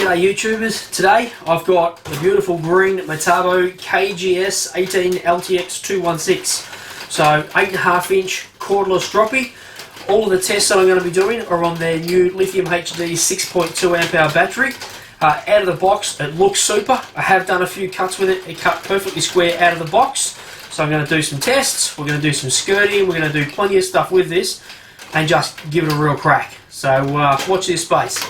G'day YouTubers, today I've got the beautiful green Metabo KGS 18 LTX 216. So 8.5 inch cordless droppy. All of the tests that I'm going to be doing are on their new lithium HD 6.2 amp hour battery. Out of the box it looks super. I have done a few cuts with it. It cut perfectly square out of the box. So I'm going to do some tests, we're going to do some skirting, we're going to do plenty of stuff with this and just give it a real crack. So watch this space.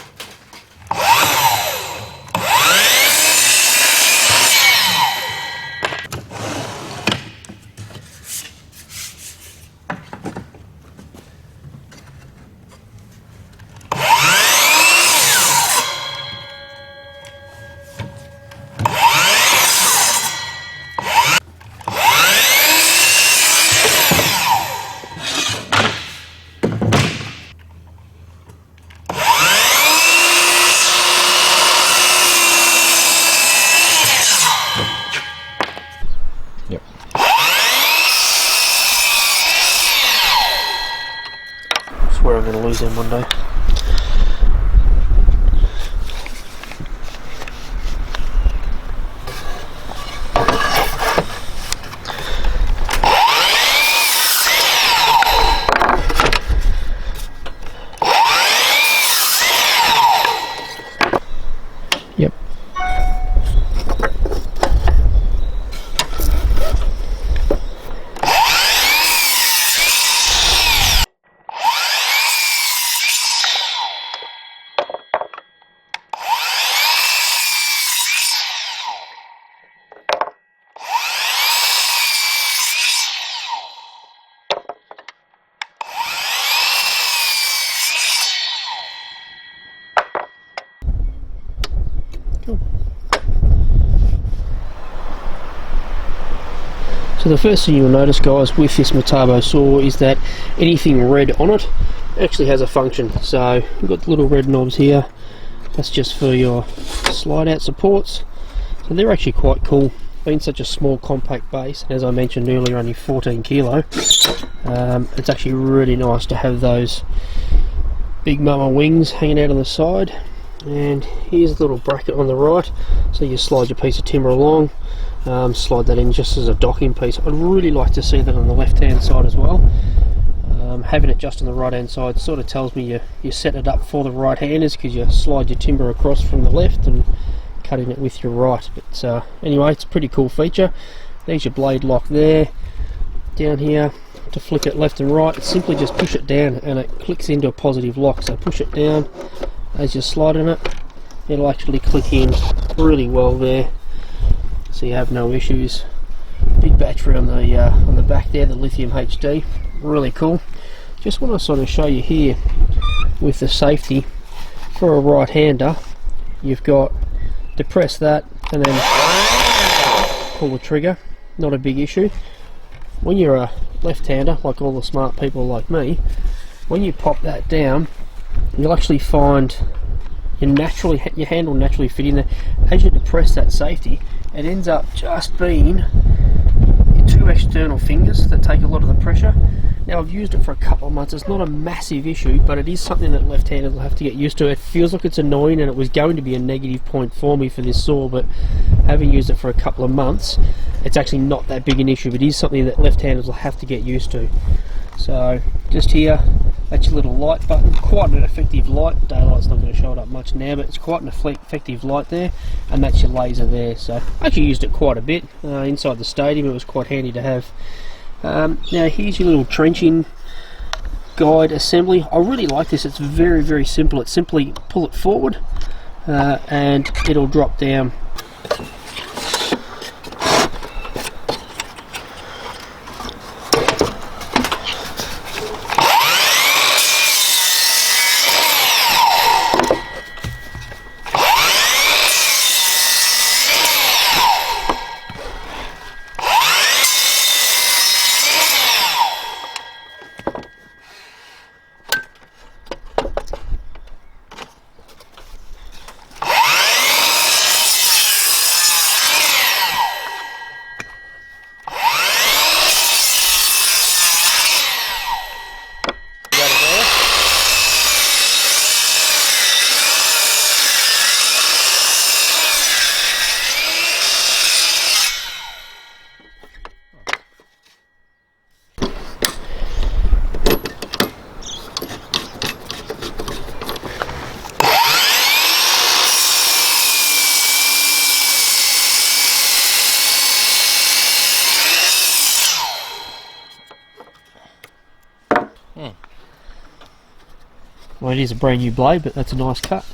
Yep. I swear I'm going to lose them one day. Yep. Cool. So the first thing you'll notice, guys, with this Metabo saw is that anything red on it actually has a function. So we've got the little red knobs here. That's just for your slide out supports. So they're actually quite cool. Being such a small compact base, as I mentioned earlier, only 14 kilo, it's actually really nice to have those big mama wings hanging out on the side. And here's a little bracket on the right, so you slide your piece of timber along, slide that in just as a docking piece. I'd really like to see that on the left hand side as well. Having it just on the right hand side sort of tells me you set it up for the right handers, because you slide your timber across from the left and cutting it with your right. But anyway, it's a pretty cool feature. There's your blade lock there. Down here to flick it left and right, simply just push it down and it clicks into a positive lock. So push it down as you're sliding it, it'll actually click in really well there, so you have no issues. Big battery on the back there, the lithium HD, really cool. Just want to sort of show you here with the safety for a right hander. You've got to press that and then pull the trigger, not a big issue. When you're a left hander, like all the smart people like me, when you pop that down, you'll actually find your hand will naturally fit in there. As you depress that safety, it ends up just being your two external fingers that take a lot of the pressure. Now I've used it for a couple of months. It's not a massive issue, but it is something that left-handers will have to get used to. It feels like it's annoying, and it was going to be a negative point for me for this saw, but having used it for a couple of months, it's actually not that big an issue. But it is something that left-handers will have to get used to. So just here, that's your little light button, quite an effective light. Daylight's not going to show it up much now, but it's quite an effective light there, and that's your laser there. So I actually used it quite a bit inside the stadium. It was quite handy to have. Now here's your little trenching guide assembly. I really like this. It's very, very simple. It's simply pull it forward and it'll drop down. Well, it is a brand new blade, but that's a nice cut.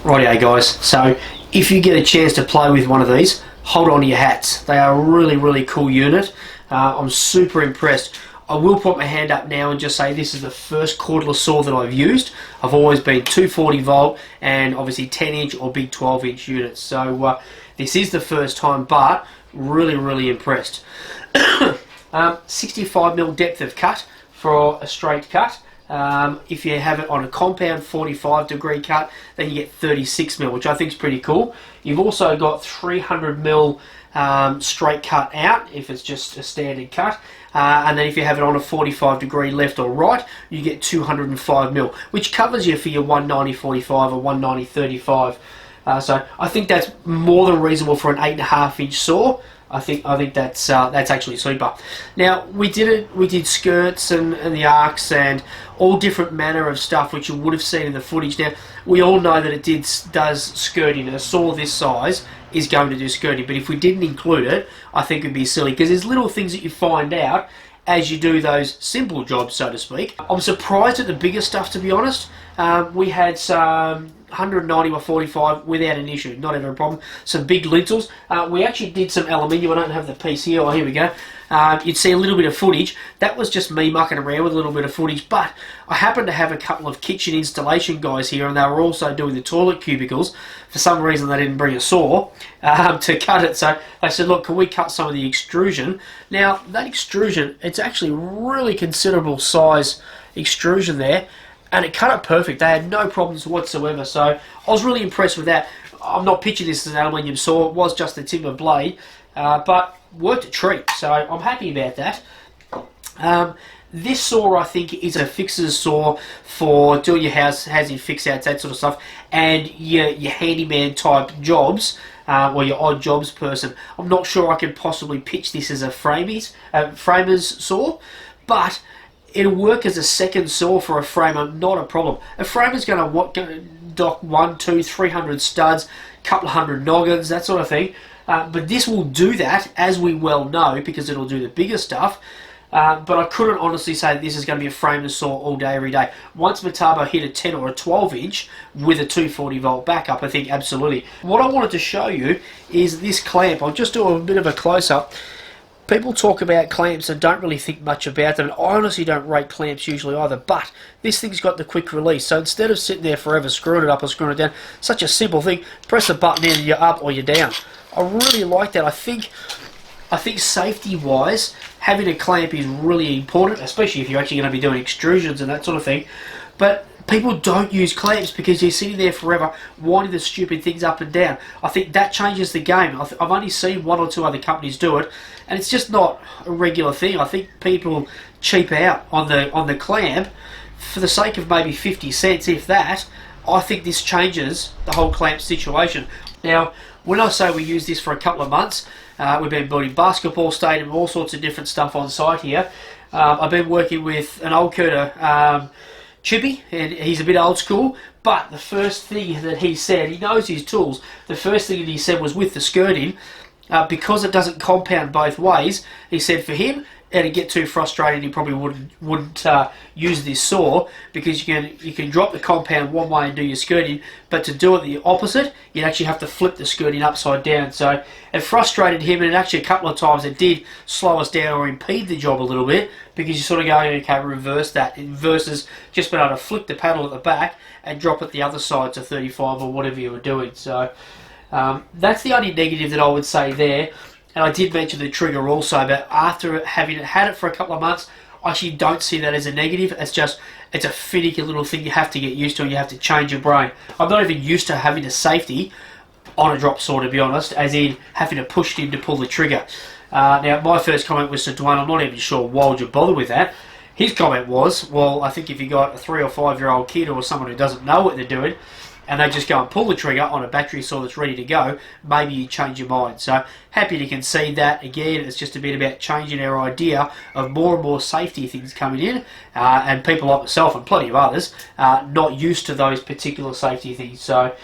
Rightio guys, so if you get a chance to play with one of these, hold on to your hats. They are a really cool unit. I'm super impressed. I will put my hand up now and just say this is the first cordless saw that I've used. I've always been 240 volt and obviously 10 inch or big 12 inch units. So this is the first time, but really impressed. 65mm depth of cut for a straight cut. If you have it on a compound 45-degree cut, then you get 36mm, which I think is pretty cool. You've also got 300mm straight cut out if it's just a standard cut, and then if you have it on a 45-degree left or right, you get 205mm, which covers you for your 190/45 or 190/35. So I think that's more than reasonable for an 8.5-inch saw. I think that's actually super. Now we did skirts and the arcs and all different manner of stuff which you would have seen in the footage. Now we all know that it does skirting, and a saw this size is going to do skirting, but if we didn't include it, I think it'd be silly, because there's little things that you find out as you do those simple jobs, so to speak. I'm surprised at the bigger stuff, to be honest. We had some 190/45 without an issue, not ever a problem. Some big lintels. We actually did some aluminium. I don't have the piece here. Oh, here we go. You'd see a little bit of footage. That was just me mucking around with a little bit of footage, but I happened to have a couple of kitchen installation guys here, and they were also doing the toilet cubicles. For some reason they didn't bring a saw to cut it, so they said, look, can we cut some of the extrusion? Now that extrusion, it's actually really considerable size extrusion there, and it cut it perfect. They had no problems whatsoever, so I was really impressed with that. I'm not pitching this as an aluminium saw, it was just a timber blade, but worked a treat, so I'm happy about that. This saw, I think, is a fixer's saw for doing your housing fix-outs, that sort of stuff, and your handyman type jobs, or your odd jobs person. I'm not sure I could possibly pitch this as a framer's saw, but it'll work as a second saw for a framer, not a problem. A framer's going to dock 100, 200, 300 studs, couple of hundred noggins, that sort of thing. But this will do that, as we well know, because it'll do the bigger stuff. But I couldn't honestly say that this is going to be a framer's saw all day, every day. Once Metabo hit a 10 or a 12 inch with a 240 volt backup, I think absolutely. What I wanted to show you is this clamp. I'll just do a bit of a close-up. People talk about clamps and don't really think much about them. I honestly don't rate clamps usually either, but this thing's got the quick release. So instead of sitting there forever screwing it up or screwing it down, such a simple thing, press a button and you're up or you're down. I really like that. I think safety-wise, having a clamp is really important, especially if you're actually going to be doing extrusions and that sort of thing. But people don't use clamps because you're sitting there forever winding the stupid things up and down. I think that changes the game. I've only seen one or two other companies do it, and it's just not a regular thing. I think people cheap out on the clamp for the sake of maybe 50 cents, if that. I think this changes the whole clamp situation. Now, when I say we use this for a couple of months, we've been building basketball stadium, all sorts of different stuff on site here. I've been working with an old Curter, Chippy, and he's a bit old school, but the first thing that he said, he knows his tools, the first thing that he said was with the skirting, because it doesn't compound both ways, he said for him, it'd get too frustrating, he probably wouldn't use this saw, because you can drop the compound one way and do your skirting, but to do it the opposite, you'd actually have to flip the skirting upside down. So it frustrated him, and actually a couple of times it did slow us down or impede the job a little bit, because you sort of go, okay, reverse that, versus just being able to flick the paddle at the back and drop it the other side to 35 or whatever you were doing. So that's the only negative that I would say there. And I did mention the trigger also, but after having had it for a couple of months, I actually don't see that as a negative. It's a finicky little thing you have to get used to, and you have to change your brain. I'm not even used to having a safety on a drop saw, to be honest, as in having to push it in to pull the trigger. Now, my first comment was to Dwayne, I'm not even sure why would you bother with that. His comment was, well, I think if you got a 3 or 5 year old kid or someone who doesn't know what they're doing, and they just go and pull the trigger on a battery saw that's ready to go, maybe you change your mind. So happy to concede that. Again, it's just a bit about changing our idea of more and more safety things coming in, and people like myself and plenty of others not used to those particular safety things. So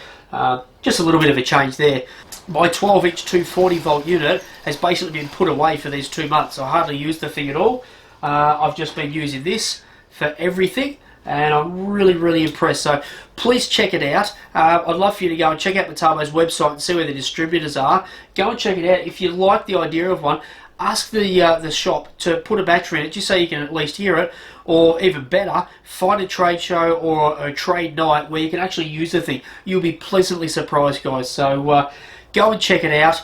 just a little bit of a change there. My 12-inch 240 volt unit has basically been put away for these 2 months. I hardly use the thing at all. I've just been using this for everything, and I'm really impressed. So please check it out. I'd love for you to go and check out Metabo's website and see where the distributors are. Go and check it out. If you like the idea of one, ask the shop to put a battery in it just so you can at least hear it, or even better, find a trade show or a trade night where you can actually use the thing. You'll be pleasantly surprised, guys. So go and check it out.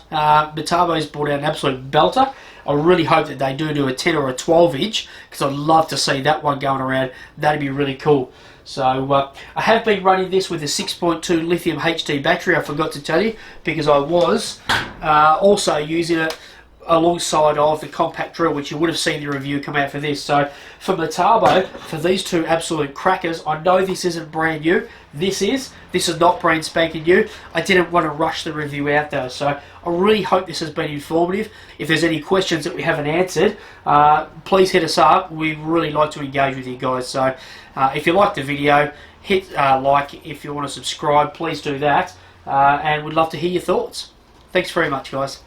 Metabo's brought out an absolute belter. I really hope that they do a 10 or a 12 inch, because I'd love to see that one going around. That'd be really cool. So I have been running this with a 6.2 lithium HD battery, I forgot to tell you, because I was also using it alongside of the compact drill, which you would have seen the review come out for this. So for Metabo, for these two absolute crackers, I know this isn't brand new. This is not brand spanking new. I didn't want to rush the review out though, so I really hope this has been informative. If there's any questions that we haven't answered, please hit us up. We'd really like to engage with you guys. So if you like the video, hit like. If you want to subscribe, please do that, and we'd love to hear your thoughts. Thanks very much, guys.